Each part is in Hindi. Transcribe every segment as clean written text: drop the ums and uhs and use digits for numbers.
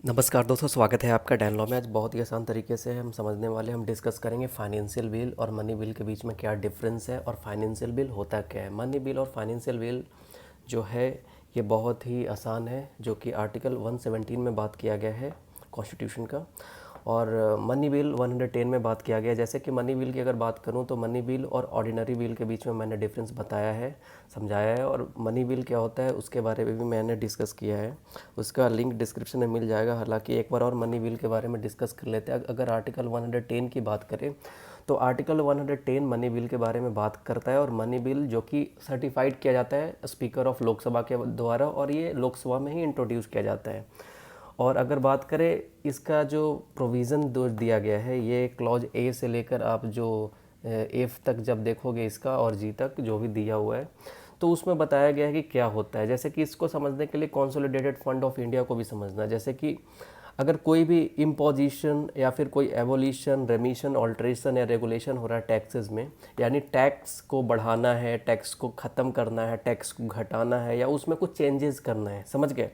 नमस्कार दोस्तों, स्वागत है आपका डैन लॉ में। आज बहुत ही आसान तरीके से हम समझने वाले हम डिस्कस करेंगे फाइनेंशियल बिल और मनी बिल के बीच में क्या डिफरेंस है और फाइनेंशियल बिल होता क्या है। मनी बिल और फाइनेंशियल बिल जो है ये बहुत ही आसान है, जो कि आर्टिकल 117 में बात किया गया है कॉन्स्टिट्यूशन का, और मनी बिल 110 में बात किया गया है। जैसे कि मनी बिल की अगर बात करूं तो मनी बिल और ऑर्डिनरी बिल के बीच में मैंने डिफरेंस बताया है, समझाया है, और मनी बिल क्या होता है उसके बारे में भी मैंने डिस्कस किया है। उसका लिंक डिस्क्रिप्शन में मिल जाएगा। हालांकि एक बार और मनी बिल के बारे में डिस्कस कर लेते हैं। अगर आर्टिकल 110 की बात करें तो आर्टिकल 110 मनी बिल के बारे में बात करता है, और मनी बिल जो कि सर्टिफाइड किया जाता है स्पीकर ऑफ लोकसभा के द्वारा, और ये लोकसभा में ही इंट्रोड्यूस किया जाता है। और अगर बात करें इसका जो प्रोविज़न दो दिया गया है, ये क्लॉज ए से लेकर आप जो एफ तक जब देखोगे इसका, और जी तक जो भी दिया हुआ है, तो उसमें बताया गया है कि क्या होता है। जैसे कि इसको समझने के लिए कंसोलिडेटेड फंड ऑफ इंडिया को भी समझना है। जैसे कि अगर कोई भी इम्पोजिशन या फिर कोई एवोल्यूशन, रेमिशन, ऑल्ट्रेशन या रेगुलेशन हो रहा है टैक्सेस में, यानी टैक्स को बढ़ाना है, टैक्स को ख़त्म करना है, टैक्स को घटाना है, या उसमें कुछ चेंजेस करना है, समझ गए।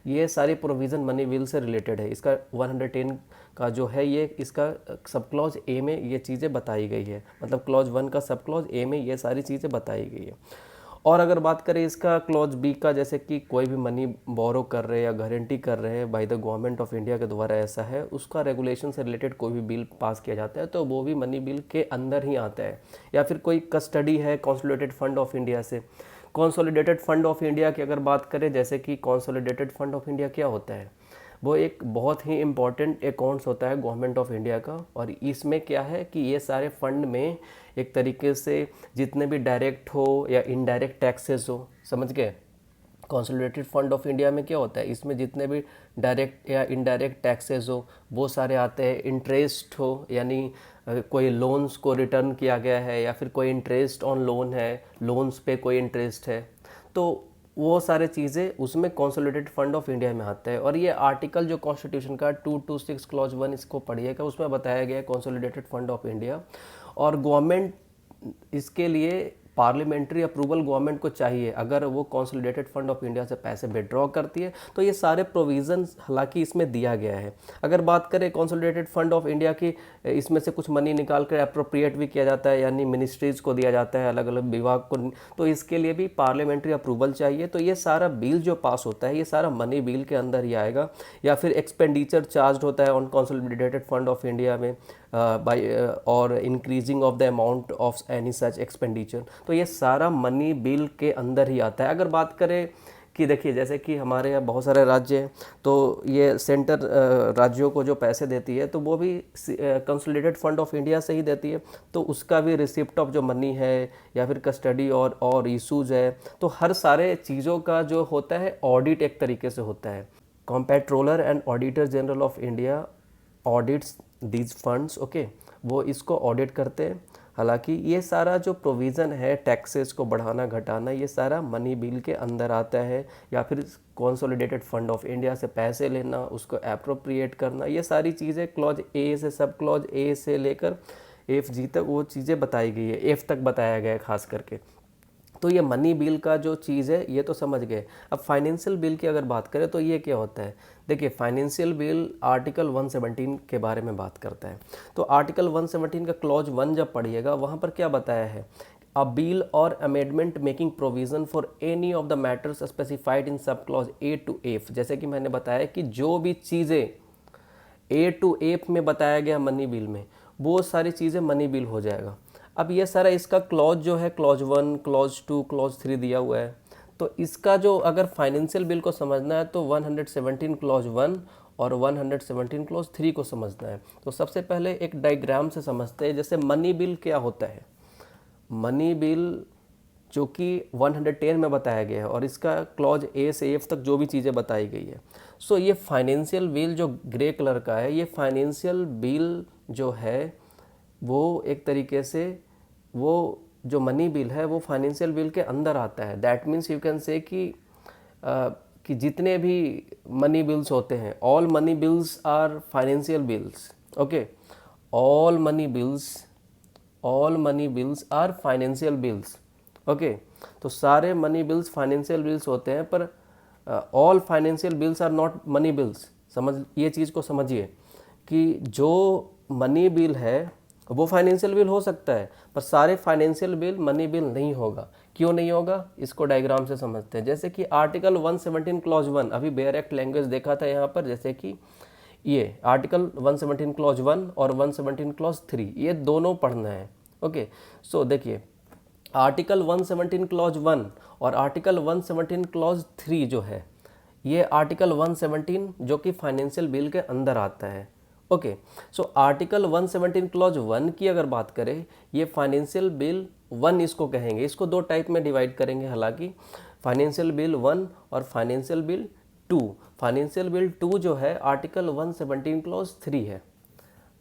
ये सारी प्रोविज़न मनी बिल से रिलेटेड है। इसका 110 का जो है ये इसका सब क्लॉज ए में ये चीज़ें बताई गई है, मतलब क्लॉज 1 का सब क्लॉज ए में ये सारी चीज़ें बताई गई है। और अगर बात करें इसका क्लॉज बी का, जैसे कि कोई भी मनी बोरो कर रहे हैं या गारंटी कर रहे हैं by the government of India के द्वारा, ऐसा है, उसका रेगुलेशन से रिलेटेड कोई भी बिल पास किया जाता है तो वो भी मनी बिल के अंदर ही आता है। या फिर कोई कस्टडी है कंसोलिडेटेड फंड ऑफ इंडिया से। कंसोलिडेटेड फंड ऑफ इंडिया की अगर बात करें, जैसे कि कंसोलिडेटेड फंड ऑफ इंडिया क्या होता है, वो एक बहुत ही इम्पॉर्टेंट अकाउंट्स होता है गवर्नमेंट ऑफ इंडिया का। और इसमें क्या है कि ये सारे फंड में एक तरीके से जितने भी डायरेक्ट हो या इनडायरेक्ट टैक्सेस हो, समझ गए। कंसोलिडेटेड फंड ऑफ इंडिया में क्या होता है, इसमें जितने भी डायरेक्ट या इनडायरेक्ट टैक्सेस हो वो सारे आते हैं। इंटरेस्ट हो, यानी कोई लोन्स को रिटर्न किया गया है, या फिर कोई इंटरेस्ट ऑन लोन है, लोन्स पे कोई इंटरेस्ट है, तो वो सारे चीज़ें उसमें कंसोलिडेटेड फंड ऑफ इंडिया में आता है। और ये आर्टिकल जो कॉन्स्टिट्यूशन का 226 क्लॉज 1 इसको पढ़िएगा, उसमें बताया गया है कंसोलिडेटेड फंड ऑफ इंडिया। और गवर्नमेंट इसके लिए पार्लियामेंट्री अप्रूवल गवर्नमेंट को चाहिए। अगर वो कंसोलिडेटेड फंड ऑफ इंडिया से पैसे विड्रॉ करती है तो ये सारे प्रोविजंस हालांकि इसमें दिया गया है। अगर बात करें कंसोलिडेटेड फंड ऑफ इंडिया की, इसमें से कुछ मनी निकाल कर अप्रोप्रिएट भी किया जाता है, यानी मिनिस्ट्रीज को दिया जाता है, अलग अलग विभाग को, तो इसके लिए भी पार्लियामेंट्री अप्रूवल चाहिए। तो ये सारा बिल जो पास होता है ये सारा मनी बिल के अंदर ही आएगा। या फिर एक्सपेंडिचर चार्ज होता है on consolidated fund of India में बाय और increasing of the amount of any such expenditure, तो ये सारा मनी बिल के अंदर ही आता है। अगर बात करें कि देखिए, जैसे कि हमारे यहाँ बहुत सारे राज्य हैं, तो ये सेंटर राज्यों को जो पैसे देती है तो वो भी कंसोलिडेटेड फंड ऑफ इंडिया से ही देती है। तो उसका भी रिसिप्ट ऑफ जो मनी है या फिर कस्टडी और इशूज़ है, तो हर सारे चीज़ों का जो होता है ऑडिट एक तरीके से होता है। Comptroller and auditor general of India audits these funds, okay, वो इसको ऑडिट करते हैं। हालांकि ये सारा जो प्रोविज़न है टैक्सेस को बढ़ाना घटाना, ये सारा मनी बिल के अंदर आता है। या फिर कंसोलिडेटेड फंड ऑफ इंडिया से पैसे लेना, उसको एप्रोप्रिएट करना, ये सारी चीज़ें क्लॉज ए से सब क्लॉज ए से लेकर एफ जी तक वो चीज़ें बताई गई है, एफ तक बताया गया है खास करके। तो ये मनी बिल का जो चीज़ है ये तो समझ गए। अब फाइनेंशियल बिल की अगर बात करें तो ये क्या होता है, देखिए फाइनेंशियल बिल आर्टिकल 117 के बारे में बात करता है। तो आर्टिकल 117 का क्लॉज 1 जब पढ़िएगा वहाँ पर क्या बताया है, अ बिल और amendment making provision for any of the matters specified in sub clause A to F. जैसे कि मैंने बताया कि जो भी चीज़ें ए टू एफ में बताया गया मनी बिल में, वो सारी चीज़ें मनी बिल हो जाएगा। अब ये सारा इसका क्लॉज जो है क्लॉज 1, क्लॉज 2, क्लॉज 3 दिया हुआ है। तो इसका जो अगर फाइनेंशियल बिल को समझना है तो 117 क्लॉज 1 और 117 क्लॉज 3 को समझना है। तो सबसे पहले एक डायग्राम से समझते हैं। जैसे मनी बिल क्या होता है, मनी बिल जो कि 110 में बताया गया है, और इसका क्लॉज ए से एफ तक जो भी चीज़ें बताई गई है। सो ये फाइनेंशियल बिल जो ग्रे कलर का है, ये फाइनेंशियल बिल जो है वो एक तरीके से वो जो मनी बिल है वो फाइनेंशियल बिल के अंदर आता है। दैट मीन्स यू कैन से कि जितने भी मनी बिल्स होते हैं, all money bills are financial bills, okay, all money bills are financial bills, okay. तो सारे मनी बिल्स फाइनेंशियल बिल्स होते हैं, पर all financial bills are not money bills, ये चीज़ को समझिए कि जो मनी बिल है वो फाइनेंशियल बिल हो सकता है, पर सारे फाइनेंशियल बिल मनी बिल नहीं होगा। क्यों नहीं होगा, इसको डायग्राम से समझते हैं। जैसे कि आर्टिकल 117 क्लॉज 1, अभी बेयर एक्ट लैंग्वेज देखा था यहाँ पर, जैसे कि ये आर्टिकल 117 क्लॉज 1 और 117 क्लॉज 3, ये दोनों पढ़ना है। ओके, सो देखिए आर्टिकल 117 क्लॉज 1 और आर्टिकल 117 क्लॉज 3 जो है, ये आर्टिकल 117 जो कि फाइनेंशियल बिल के अंदर आता है। ओके, सो आर्टिकल 117 क्लॉज 1 की अगर बात करें, ये फाइनेंशियल बिल 1 इसको कहेंगे। इसको दो टाइप में डिवाइड करेंगे, हालांकि फाइनेंशियल बिल 1 और फाइनेंशियल बिल 2। फाइनेंशियल बिल 2 जो है आर्टिकल 117 क्लॉज 3 है।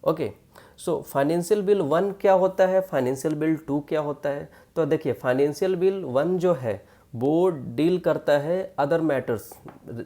ओके, सो फाइनेंशियल बिल 1 क्या होता है, फाइनेंशियल बिल 2 क्या होता है। तो देखिए फाइनेंशियल बिल 1 जो है वो डील करता है अदर मैटर्स,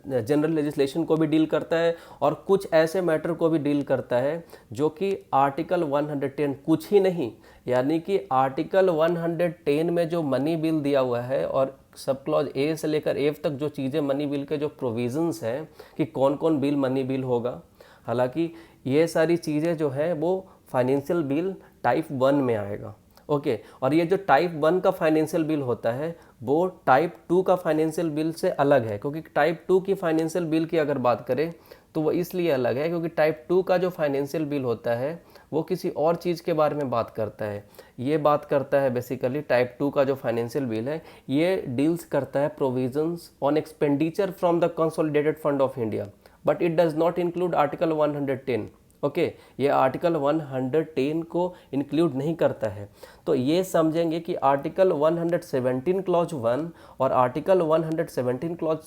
जनरल लेजिस्लेशन को भी डील करता है और कुछ ऐसे मैटर को भी डील करता है जो कि आर्टिकल 110, कुछ ही नहीं, यानी कि आर्टिकल 110 में जो मनी बिल दिया हुआ है और सब क्लॉज ए से लेकर एफ तक जो चीज़ें मनी बिल के जो प्रोविजंस हैं कि कौन कौन बिल मनी बिल होगा, हालांकि ये सारी चीज़ें जो है वो फाइनेंशियल बिल टाइप 1 में आएगा। ओके, और ये जो टाइप 1 का फाइनेंशियल बिल होता है वो टाइप 2 का फाइनेंशियल बिल से अलग है, क्योंकि टाइप 2 की फाइनेंशियल बिल की अगर बात करें तो वो इसलिए अलग है क्योंकि टाइप 2 का जो फाइनेंशियल बिल होता है वो किसी और चीज़ के बारे में बात करता है। ये बात करता है बेसिकली, टाइप 2 का जो फाइनेंशियल बिल है ये डील्स करता है provisions on expenditure from the consolidated fund of India, but it does not include article 110। Okay, ये आर्टिकल 110 को इंक्लूड नहीं करता है। तो ये समझेंगे कि आर्टिकल 117 क्लॉज 1 और आर्टिकल 117 क्लॉज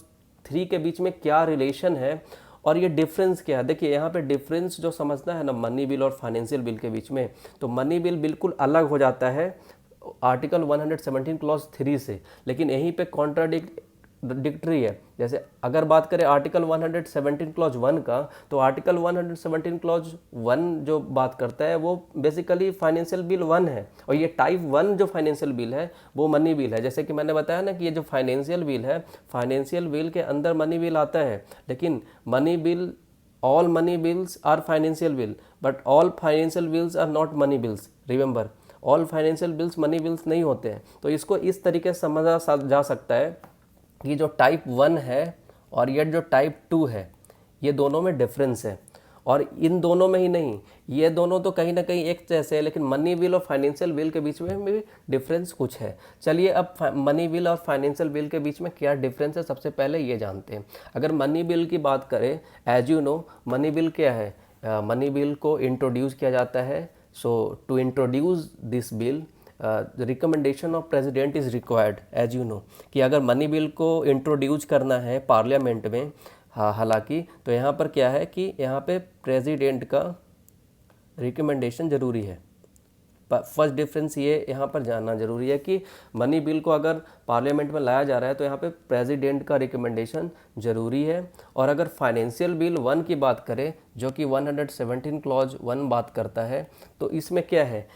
3 के बीच में क्या रिलेशन है और ये डिफरेंस क्या है। देखिए यहाँ पे डिफरेंस जो समझना है ना मनी बिल और फाइनेंशियल बिल के बीच में, तो मनी बिल बिल्कुल अलग हो जाता है आर्टिकल 117 क्लॉज 3 से, लेकिन यहीं पे कॉन्ट्राडिक्टरी है। जैसे अगर बात करें आर्टिकल 117 क्लॉज 1 का, तो आर्टिकल 117 क्लॉज 1 जो बात करता है वो बेसिकली फाइनेंशियल बिल 1 है, और ये टाइप 1 जो फाइनेंशियल बिल है वो मनी बिल है। जैसे कि मैंने बताया ना कि ये जो फाइनेंशियल बिल है, फाइनेंशियल बिल के अंदर मनी बिल आता है, लेकिन money bill, all money bills are financial bill but all financial bills are not money bills. Remember, all financial bills money bills नहीं होते हैं। तो इसको इस तरीके से समझा जा सकता है कि जो टाइप 1 है और ये जो टाइप 2 है, ये दोनों में डिफरेंस है। और इन दोनों में ही नहीं, ये दोनों तो कहीं ना कहीं एक जैसे है, लेकिन मनी बिल और फाइनेंशियल बिल के बीच में भी डिफरेंस कुछ है। चलिए अब मनी बिल और फाइनेंशियल बिल के बीच में क्या डिफरेंस है, सबसे पहले ये जानते हैं। अगर मनी बिल की बात करें, as you know money bill क्या है, मनी बिल को इंट्रोड्यूस किया जाता है। So to introduce this bill recommendation of president is required, as you know कि अगर मनी बिल को इंट्रोड्यूस करना है पार्लियामेंट में, हालांकि तो यहाँ पर क्या है कि यहाँ पे प्रेसिडेंट का रिकमेंडेशन ज़रूरी है। फर्स्ट डिफरेंस ये यहाँ पर जानना जरूरी है कि मनी बिल को अगर पार्लियामेंट में लाया जा रहा है तो यहाँ पे प्रेसिडेंट का रिकमेंडेशन ज़रूरी है। और अगर फाइनेंशियल बिल 1 की बात करें, जो कि 117 क्लॉज 1 बात करता है, तो इसमें क्या है,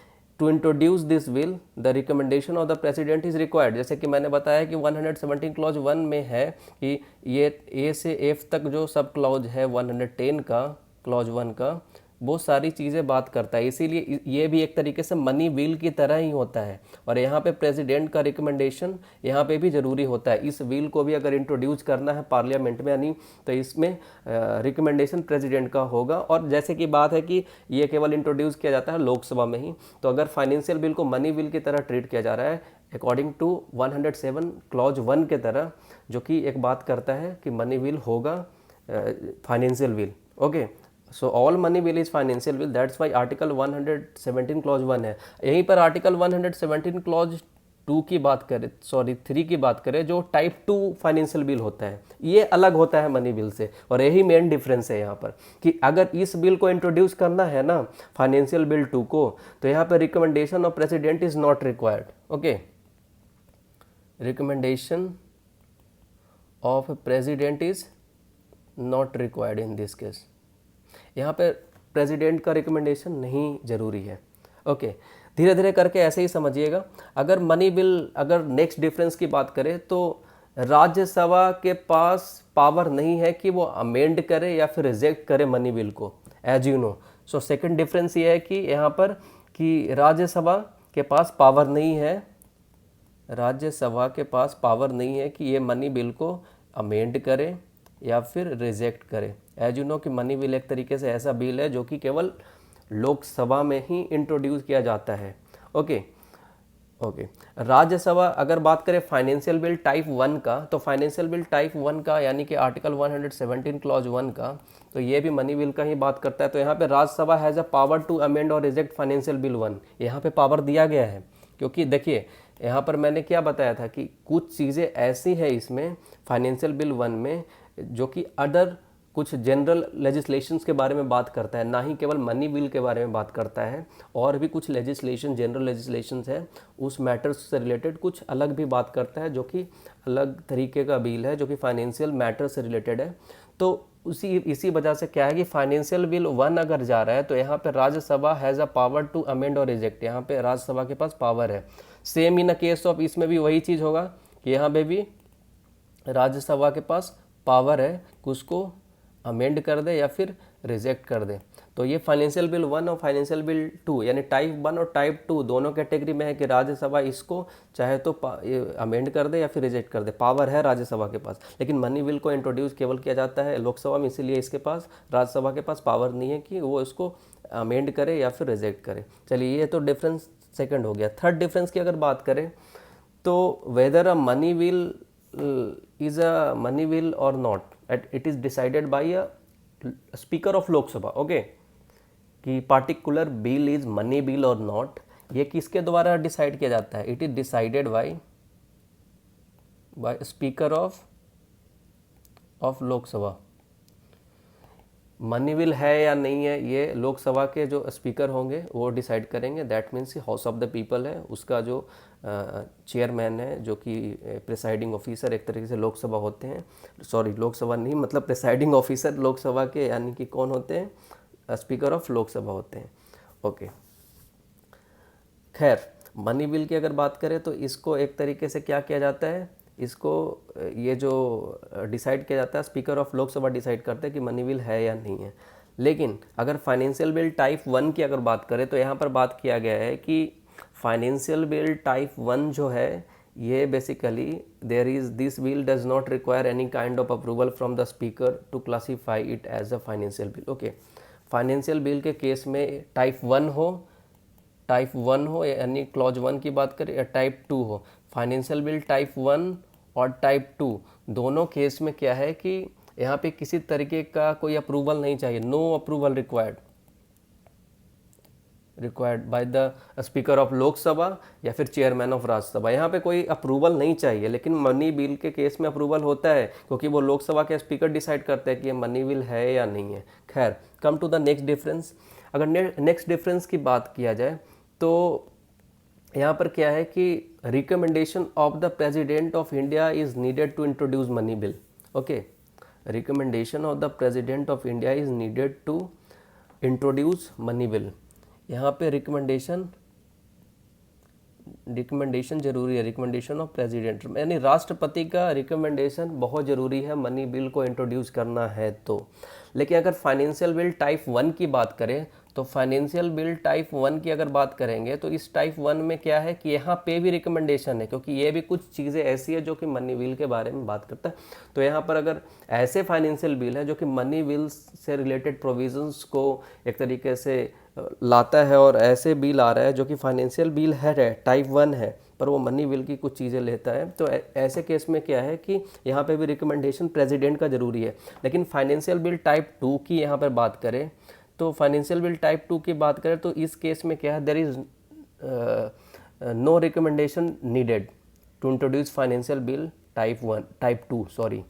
to introduce this bill the recommendation of the president is required. जैसे कि मैंने बताया कि 117 क्लॉज 1 में है कि ये ए से एफ तक जो सब क्लॉज है 110 का, क्लॉज 1 का, वो सारी चीज़ें बात करता है। इसीलिए ये भी एक तरीके से मनी बिल की तरह ही होता है। और यहाँ पे प्रेसिडेंट का रिकमेंडेशन यहाँ पे भी ज़रूरी होता है। इस बिल को भी अगर इंट्रोड्यूस करना है पार्लियामेंट में, यानी तो इसमें रिकमेंडेशन प्रेसिडेंट का होगा। और जैसे कि बात है कि ये केवल इंट्रोड्यूस किया जाता है लोकसभा में ही, तो अगर फाइनेंशियल बिल को मनी बिल की तरह ट्रीट किया जा रहा है अकॉर्डिंग टू 107 क्लॉज 1 के तरह, जो कि एक बात करता है कि मनी बिल होगा financial bill. Okay, so all money bill is financial bill, that's why article 117 clause 1 है। यहीं पर आर्टिकल 117 क्लॉज 2 की बात करें, सॉरी 3 की बात करें, जो टाइप 2 फाइनेंशियल बिल होता है, ये अलग होता है मनी बिल से। और यही मेन डिफरेंस है यहाँ पर कि अगर इस बिल को इंट्रोड्यूस करना है ना फाइनेंशियल बिल 2 को, तो यहाँ पर recommendation of president is not required. Okay, recommendation of president is not required in this case. यहाँ पे प्रेसिडेंट का रिकमेंडेशन नहीं ज़रूरी है। ओके, धीरे धीरे करके ऐसे ही समझिएगा। अगर मनी बिल, अगर नेक्स्ट डिफरेंस की बात करें तो राज्यसभा के पास पावर नहीं है कि वो अमेंड करे या फिर रिजेक्ट करे मनी बिल को, as you know. So second difference ये है कि यहाँ पर कि राज्यसभा के पास पावर नहीं है, राज्यसभा के पास पावर नहीं है कि ये मनी बिल को अमेंड करे या फिर रिजेक्ट करे। एज यू नो कि मनी बिल एक तरीके से ऐसा बिल है जो कि केवल लोकसभा में ही इंट्रोड्यूस किया जाता है। ओके ओके राज्यसभा अगर बात करें फाइनेंशियल बिल टाइप 1 का, तो फाइनेंशियल बिल टाइप 1 का यानी कि आर्टिकल 117 क्लॉज 1 का, तो ये भी मनी बिल का ही बात करता है। तो यहाँ पे Rajya Sabha has a power to amend और रिजेक्ट फाइनेंशियल बिल 1, यहाँ पे पावर दिया गया है। क्योंकि देखिए यहाँ पर मैंने क्या बताया था कि कुछ चीज़ें ऐसी है इसमें फाइनेंशियल बिल 1 में जो कि अदर कुछ जनरल लेजिस्लेशंस के बारे में बात करता है, ना ही केवल मनी बिल के बारे में बात करता है। और भी कुछ लेजिस्लेशन, जनरल लेजिस्लेशंस है, उस मैटर्स से रिलेटेड कुछ अलग भी बात करता है, जो कि अलग तरीके का बिल है, जो कि फाइनेंशियल मैटर से रिलेटेड है। तो इसी वजह से क्या है कि फाइनेंशियल बिल 1 अगर जा रहा है तो यहाँ पे Rajya Sabha has a power to amend और रिजेक्ट, यहाँ पे राज्यसभा के पास पावर है। Same in a case of, इसमें भी वही चीज़ होगा कि यहाँ पे भी राज्यसभा के पास पावर है कि उसको अमेंड कर दे या फिर रिजेक्ट कर दे। तो ये फाइनेंशियल बिल 1 और फाइनेंशियल बिल 2 यानी टाइप 1 और टाइप 2 दोनों कैटेगरी में है कि राज्यसभा इसको चाहे तो अमेंड कर दे या फिर रिजेक्ट कर दे, पावर है राज्यसभा के पास। लेकिन मनी बिल को इंट्रोड्यूस केवल किया जाता है लोकसभा में, इसीलिए इसके पास, राज्यसभा के पास पावर नहीं है कि वो इसको अमेंड करे या फिर रिजेक्ट करे। चलिए ये तो डिफरेंस सेकंड हो गया। थर्ड डिफरेंस की अगर बात करें तो weather a money bill is a money bill और not, it is decided by a speaker of Lok Sabha, okay, कि particular bill is money bill or not, ये किसके द्वारा डिसाइड किया जाता है? It is decided by speaker of लोक सभा। मनी बिल है या नहीं है ये लोकसभा के जो स्पीकर होंगे वो डिसाइड करेंगे। That means house of the people है, उसका जो चेयरमैन है, जो कि प्रिसाइडिंग ऑफिसर एक तरीके से लोकसभा होते हैं, सॉरी लोकसभा नहीं, मतलब प्रिसाइडिंग ऑफिसर लोकसभा के यानी कि कौन होते हैं? स्पीकर ऑफ लोकसभा होते हैं। ओके खैर, मनी बिल की अगर बात करें तो इसको एक तरीके से क्या किया जाता है, इसको ये जो डिसाइड किया जाता है स्पीकर ऑफ लोकसभा डिसाइड करते हैं कि मनी बिल है या नहीं है। लेकिन अगर फाइनेंशियल बिल टाइप 1 की अगर बात करें तो यहाँ पर बात किया गया है कि फाइनेंशियल बिल टाइप 1 जो है ये basically there is this bill does not require any kind of approval from the speaker to classify it as a financial bill. Okay, financial bill के केस में टाइप 1 हो यानी क्लॉज 1 की बात करें, या टाइप 2 हो, फाइनेंशियल बिल टाइप 1 और टाइप 2 दोनों केस में क्या है कि यहाँ पे किसी तरीके का कोई अप्रूवल नहीं चाहिए, no approval required by the speaker of Lok Sabha या फिर चेयरमैन ऑफ राज्यसभा। यहाँ पे कोई अप्रूवल नहीं चाहिए। लेकिन मनी बिल के केस में अप्रूवल होता है क्योंकि वो लोकसभा के स्पीकर डिसाइड करते हैं कि ये मनी बिल है या नहीं है। खैर, come to the next difference. अगर नेक्स्ट डिफरेंस की बात किया जाए तो यहाँ पर क्या है कि recommendation of the president of India is needed to introduce money bill. Okay, recommendation of the president of India is needed to introduce money bill. यहाँ पे रिकमेंडेशन जरूरी है, रिकमेंडेशन ऑफ प्रेसिडेंट यानी राष्ट्रपति का रिकमेंडेशन बहुत ज़रूरी है मनी बिल को इंट्रोड्यूस करना है तो। लेकिन अगर फाइनेंशियल बिल टाइप 1 की बात करें तो फाइनेंशियल बिल टाइप 1 की अगर बात करेंगे तो इस टाइप 1 में क्या है कि यहाँ पे भी रिकमेंडेशन है, क्योंकि ये भी कुछ चीज़ें ऐसी है जो कि मनी बिल के बारे में बात करता है। तो यहाँ पर अगर ऐसे फाइनेंशियल बिल है जो कि मनी बिल से रिलेटेड प्रोविजंस को एक तरीके से लाता है और ऐसे बिल आ रहा है जो कि फाइनेंशियल बिल है टाइप 1 है पर वो मनी बिल की कुछ चीज़ें लेता है, तो ऐसे केस में क्या है कि यहाँ पे भी रिकमेंडेशन प्रेसिडेंट का ज़रूरी है। लेकिन फाइनेंशियल बिल टाइप 2 की यहाँ पर बात करें तो फाइनेंशियल बिल टाइप 2 की बात करें तो इस केस में क्या है, there is no recommendation needed to introduce financial bill type 2 sorry,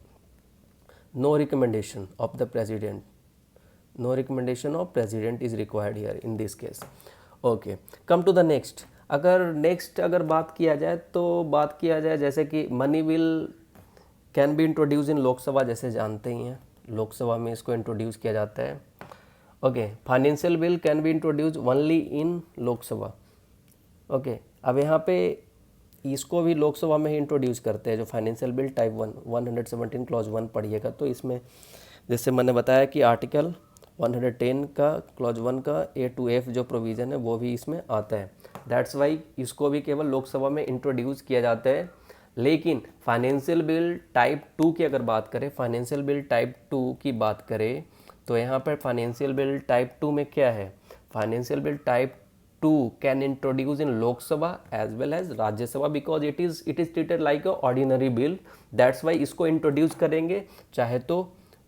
no recommendation of the president, no recommendation of president is required here in this case. Okay, come to the next. अगर बात किया जाए तो बात किया जाए जैसे कि money bill can be introduce इन लोकसभा, जैसे जानते ही हैं लोकसभा में इसको इंट्रोड्यूस किया जाता है। Okay, financial bill can be introduce only in Lok Sabha. Okay, अब यहाँ पे इसको भी लोकसभा में ही इंट्रोड्यूस करते हैं, जो फाइनेंशियल बिल टाइप 117 क्लॉज 1 पढ़िएगा तो इसमें जैसे मैंने बताया कि आर्टिकल 110 का क्लॉज 1 का A to F जो प्रोविज़न है वो भी इसमें आता है। दैट्स वाई इसको भी केवल लोकसभा में इंट्रोड्यूस किया जाता है। लेकिन फाइनेंशियल बिल टाइप 2 की अगर बात करें, फाइनेंशियल बिल टाइप 2 की बात करें तो यहाँ पर फाइनेंशियल बिल टाइप 2 में क्या है, financial bill type 2 can introduce in Lok Sabha as well as Rajya Sabha because it is treated like a ordinary bill. That's why इसको इंट्रोड्यूस करेंगे चाहे तो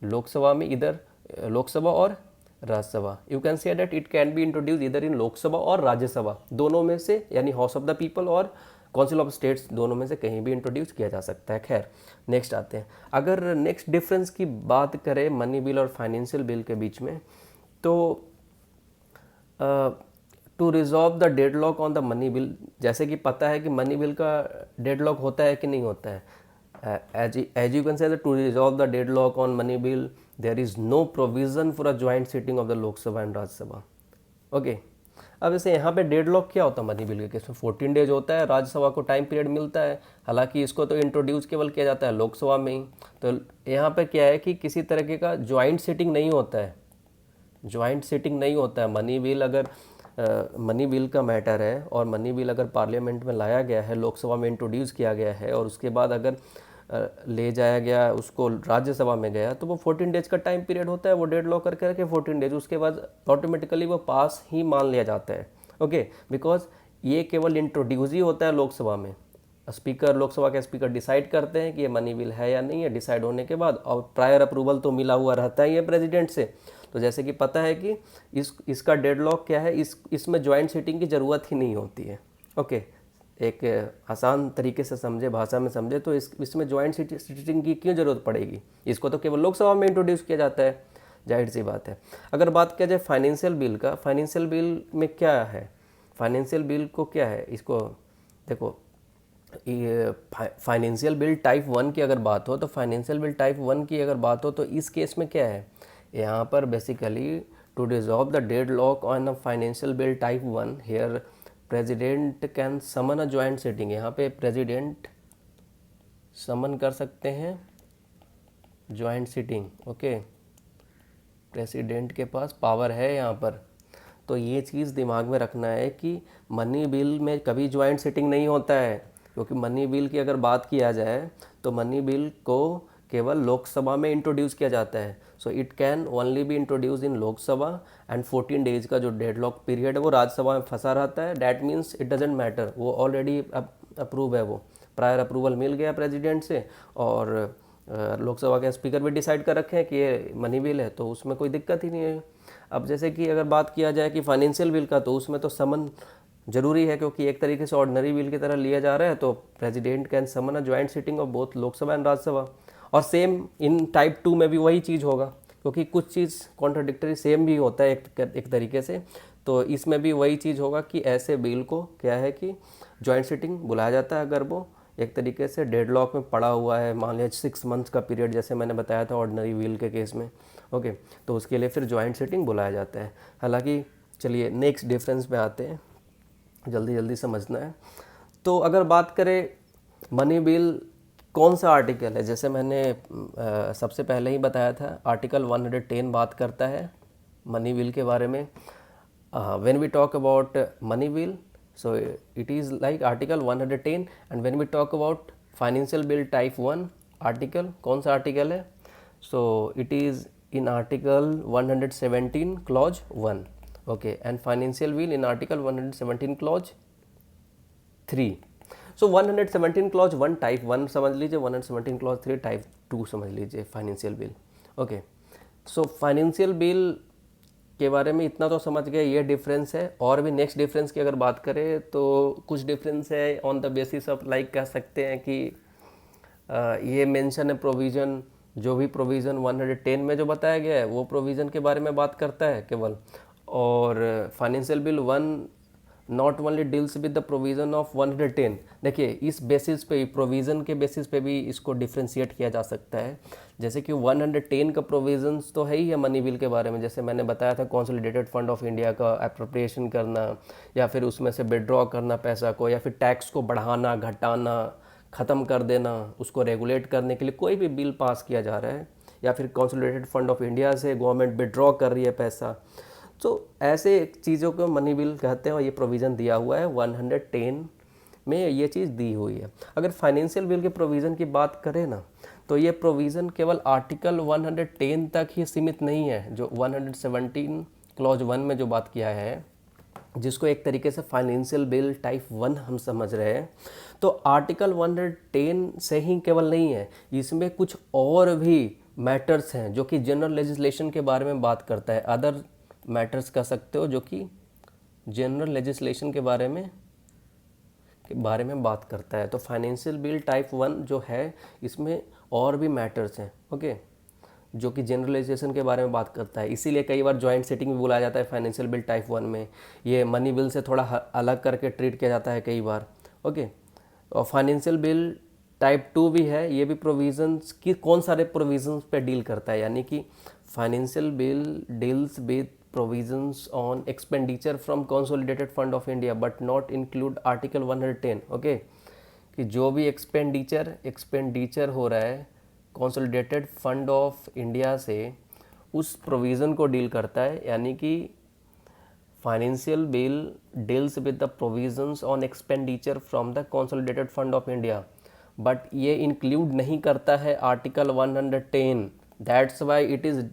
लोकसभा में, इधर लोकसभा और Rajya Sabha. You can say that it can be introduce इधर इन लोकसभा और राज्यसभा, दोनों में से, यानी हाउस ऑफ द पीपल और काउंसिल ऑफ स्टेट्स, दोनों में से कहीं भी इंट्रोड्यूस किया जा सकता है। खैर नेक्स्ट आते हैं। अगर नेक्स्ट डिफरेंस की बात करें मनी बिल और फाइनेंशियल बिल के बीच में, तो to resolve the deadlock on the money bill, जैसे कि पता है कि मनी बिल का डेडलॉक होता है कि नहीं होता है, as you can say to resolve the deadlock on money bill there is no provision for a joint sitting of the Lok Sabha and Rajya Sabha. Okay, अब जैसे यहाँ पे डेडलॉक क्या होता है मनी बिल के केस में, 14 डेज होता है, राज्यसभा को टाइम पीरियड मिलता है। हालांकि इसको तो इंट्रोड्यूस केवल किया जाता है लोकसभा में ही। तो यहाँ पे क्या है कि किसी तरीके का ज्वाइंट सिटिंग नहीं होता है, ज्वाइंट सिटिंग नहीं होता है। मनी बिल अगर मनी बिल का मैटर है और मनी बिल अगर पार्लियामेंट में लाया गया है, लोकसभा में इंट्रोड्यूस किया गया है और उसके बाद अगर ले जाया गया उसको राज्यसभा में गया, तो वो 14 डेज का टाइम पीरियड होता है, वो डेडलॉक करके रखे 14 डेज, उसके बाद ऑटोमेटिकली वो पास ही मान लिया जाता है। ओके, बिकॉज ये केवल इंट्रोड्यूस ही होता है लोकसभा में। स्पीकर, लोकसभा के स्पीकर डिसाइड करते हैं कि ये मनी बिल है या नहीं है, डिसाइड होने के बाद, और प्रायर अप्रूवल तो मिला हुआ रहता ही है प्रेसिडेंट से। तो जैसे कि पता है कि इसका डेडलॉक क्या है, इसमें ज्वाइंट सिटिंग की ज़रूरत ही नहीं होती है। ओके, एक आसान तरीके से समझे, भाषा में समझे तो इसमें ज्वाइंट सिटिंग की क्यों ज़रूरत पड़ेगी, इसको तो केवल लोकसभा में इंट्रोड्यूस किया जाता है, जाहिर सी बात है। अगर बात किया जाए फाइनेंशियल बिल का, फाइनेंशियल बिल में क्या है, फाइनेंशियल बिल को क्या है, इसको देखो, ये फाइनेंशियल बिल टाइप 1 की अगर बात हो, तो फाइनेंशियल बिल टाइप 1 की अगर बात हो तो इस केस में क्या है, यहाँ पर basically to dissolve the deadlock on a financial bill type 1 here president can summon a joint sitting. यहाँ पे प्रेसिडेंट समन कर सकते हैं ज्वाइंट सिटिंग। ओके, प्रेसिडेंट के पास पावर है यहाँ पर। तो ये चीज़ दिमाग में रखना है कि मनी बिल में कभी ज्वाइंट सिटिंग नहीं होता है, क्योंकि मनी बिल की अगर बात किया जाए तो मनी बिल को केवल लोकसभा में इंट्रोड्यूस किया जाता है। So it can only be introduce in Lok Sabha and 14 days का जो डेडलॉक पीरियड है वो राज्यसभा में फंसा रहता है। That means it doesn't matter, वो ऑलरेडी अप्रूव है, वो प्रायर अप्रूवल मिल गया प्रेसिडेंट से, और लोकसभा के स्पीकर भी डिसाइड कर रखे हैं कि ये मनी बिल है, तो उसमें कोई दिक्कत ही नहीं है। अब जैसे कि अगर बात किया जाए कि फाइनेंशियल बिल का, तो उसमें तो समन जरूरी है, क्योंकि एक तरीके से ऑर्डिनरी बिल की तरह लिया जा रहा है। तो president can summon a joint sitting of both Lok Sabha and Rajya Sabha. और सेम इन टाइप 2 में भी वही चीज़ होगा, क्योंकि कुछ चीज़ कॉन्ट्राडिक्टरी सेम भी होता है एक तरीके से। तो इसमें भी वही चीज़ होगा कि ऐसे बिल को क्या है कि ज्वाइंट सिटिंग बुलाया जाता है अगर वो एक तरीके से डेडलॉक में पड़ा हुआ है, मान लिया 6 मंथ्स का पीरियड जैसे मैंने बताया था ऑर्डिनरी बिल के केस में। ओके, तो उसके लिए फिर ज्वाइंट सिटिंग बुलाया जाता है। हालांकि चलिए नेक्स्ट डिफरेंस पे आते हैं, जल्दी जल्दी समझना है। तो अगर बात करें मनी बिल कौन सा आर्टिकल है, जैसे मैंने सबसे पहले ही बताया था, आर्टिकल 110 बात करता है मनी बिल के बारे में। When we talk about money bill, so it is like article 110, and when we talk about financial bill type 1 article, कौन सा आर्टिकल है, so it is in article 117 clause 1, okay, and financial bill in article 117 clause 3. so 117 clause 1 type 1 समझ लीजिए, 117 clause 3 type 2 समझ लीजिए financial bill. Okay, so financial bill के बारे में इतना तो समझ गए, ये डिफरेंस है। और भी नेक्स्ट डिफरेंस की अगर बात करें तो कुछ डिफरेंस है on the basis of, like कह सकते हैं कि ये मेंशन है प्रोविज़न, जो भी प्रोविज़न 110 में जो बताया गया है वो प्रोविज़न के बारे में बात करता है केवल। और financial bill 1 not only deals with the provision of 110। देखिए इस बेसिस पे, प्रोविज़न के बेसिस पे भी इसको डिफ्रेंशिएट किया जा सकता है। जैसे कि 110 का प्रोविज़न्स तो है ही है मनी बिल के बारे में, जैसे मैंने बताया था कंसोलिडेटेड फंड ऑफ इंडिया का अप्रोप्रिएशन करना, या फिर उसमें से विड्रॉ करना पैसा को, या फिर टैक्स को बढ़ाना, घटाना, ख़त्म कर देना, उसको रेगुलेट करने के लिए कोई भी बिल पास किया जा रहा है, या फिर कंसोलिडेटेड फंड ऑफ इंडिया से गवर्नमेंट विड्रॉ कर रही है पैसा, तो ऐसे चीज़ों को मनी बिल कहते हैं और ये प्रोविज़न दिया हुआ है 110 में, ये चीज़ दी हुई है। अगर फाइनेंशियल बिल के प्रोविज़न की बात करें ना, तो ये प्रोविज़न केवल आर्टिकल 110 तक ही सीमित नहीं है, जो 117 क्लॉज 1 में जो बात किया है, जिसको एक तरीके से फाइनेंशियल बिल टाइप 1 हम समझ रहे हैं। तो आर्टिकल 110 से ही केवल नहीं है, इसमें कुछ और भी मैटर्स हैं जो कि जनरल लेजिस्लेशन के बारे में बात करता है, अदर मैटर्स कह सकते हो, जो कि जनरल लेजिस्लेशन के बारे में बात करता है। तो फाइनेंशियल बिल टाइप 1 जो है, इसमें और भी मैटर्स हैं, ओके, जो कि जनरलाइजेशन के बारे में बात करता है। इसीलिए कई बार जॉइंट सेटिंग भी बुलाया जाता है फाइनेंशियल बिल टाइप 1 में। ये मनी बिल से थोड़ा अलग करके ट्रीट किया जाता है कई बार, ओके। और फाइनेंशियल बिल टाइप 2 भी है, ये भी प्रोविजंस की कौन सारे प्रोविजंस पे डील करता है, यानी कि financial bill deals with provisions on expenditure from consolidated fund of India but not include article 110, okay, कि जो भी एक्सपेंडिचर हो रहा है कंसोलिडेटेड फंड ऑफ इंडिया से, उस प्रोविज़न को डील करता है, यानी कि financial bill deals with the provisions on expenditure from the consolidated fund of India, but ये इंक्लूड नहीं करता है article 110, that's why it is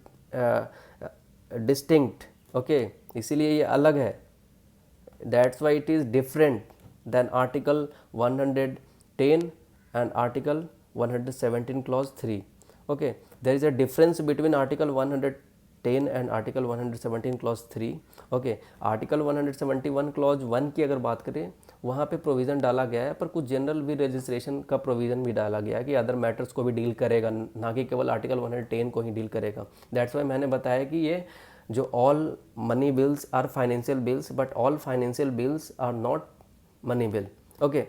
distinct, okay, इसीलिए ये अलग है, that's why it is different than article 110 and article 117 clause 3, okay, there is a difference between article 110 and article 117 clause 3, okay। article 171 clause 1 की अगर बात करें, वहाँ पे प्रोविज़न डाला गया है, पर कुछ जनरल भी रजिस्ट्रेशन का प्रोविज़न भी डाला गया है कि अदर मैटर्स को भी डील करेगा, ना कि केवल आर्टिकल 110 को ही डील करेगा। दैट्स वाई मैंने बताया कि ये जो all money bills are financial bills, but all financial bills are not money bill, okay.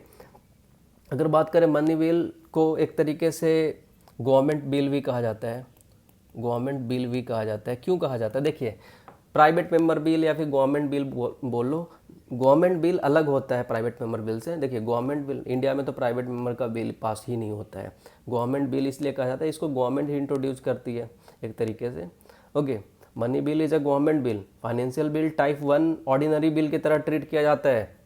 अगर बात करें मनी बिल को एक तरीके से गवर्नमेंट बिल भी कहा जाता है, गवर्नमेंट बिल भी कहा जाता है। क्यों कहा जाता है? देखिए, प्राइवेट मेंबर बिल या फिर गवर्नमेंट बिल बोल लो, गवर्नमेंट बिल अलग होता है प्राइवेट मेंबर बिल से। देखिए, गवर्नमेंट बिल, इंडिया में तो प्राइवेट मेंबर का बिल पास ही नहीं होता है। गवर्नमेंट बिल इसलिए कहा जाता है, इसको गवर्नमेंट ही इंट्रोड्यूस करती है एक तरीके से, okay. Money bill is a government bill. Financial bill type 1 ordinary bill की तरह ट्रीट किया जाता है,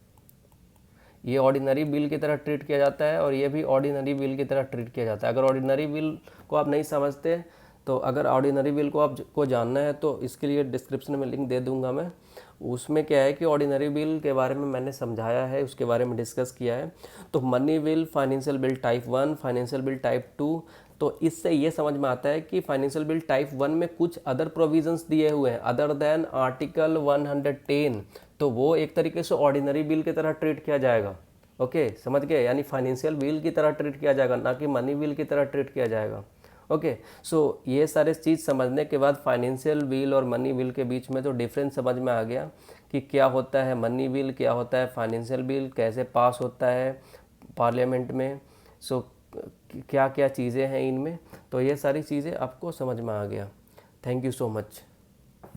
ये ऑर्डिनरी बिल की तरह ट्रीट किया जाता है, और ये भी ऑर्डिनरी बिल की तरह ट्रीट किया जाता है। अगर ऑर्डिनरी बिल को आप नहीं समझते, तो अगर ऑर्डिनरी बिल को आपको जानना है तो इसके लिए डिस्क्रिप्शन में लिंक दे दूंगा मैं। उसमें क्या है कि ऑर्डिनरी बिल के बारे में मैंने समझाया है, उसके बारे में डिस्कस किया है। तो money bill, financial bill type 1, financial bill type 2, तो इससे ये समझ में आता है कि फाइनेंशियल बिल टाइप 1 में कुछ अदर प्रोविजंस दिए हुए हैं अदर देन आर्टिकल 110, तो वो एक तरीके से ऑर्डिनरी बिल की तरह ट्रीट किया जाएगा, ओके, समझ गए? यानी फाइनेंशियल बिल की तरह ट्रीट किया जाएगा, ना कि मनी बिल की तरह ट्रीट किया जाएगा, ओके। सो ये सारे चीज़ समझने के बाद फाइनेंशियल बिल और मनी बिल के बीच में तो डिफरेंस समझ में आ गया कि क्या होता है मनी बिल, क्या होता है फाइनेंशियल बिल, कैसे पास होता है पार्लियामेंट में, सो क्या क्या चीज़ें हैं इनमें, तो ये सारी चीज़ें आपको समझ में आ गया। Thank you so much.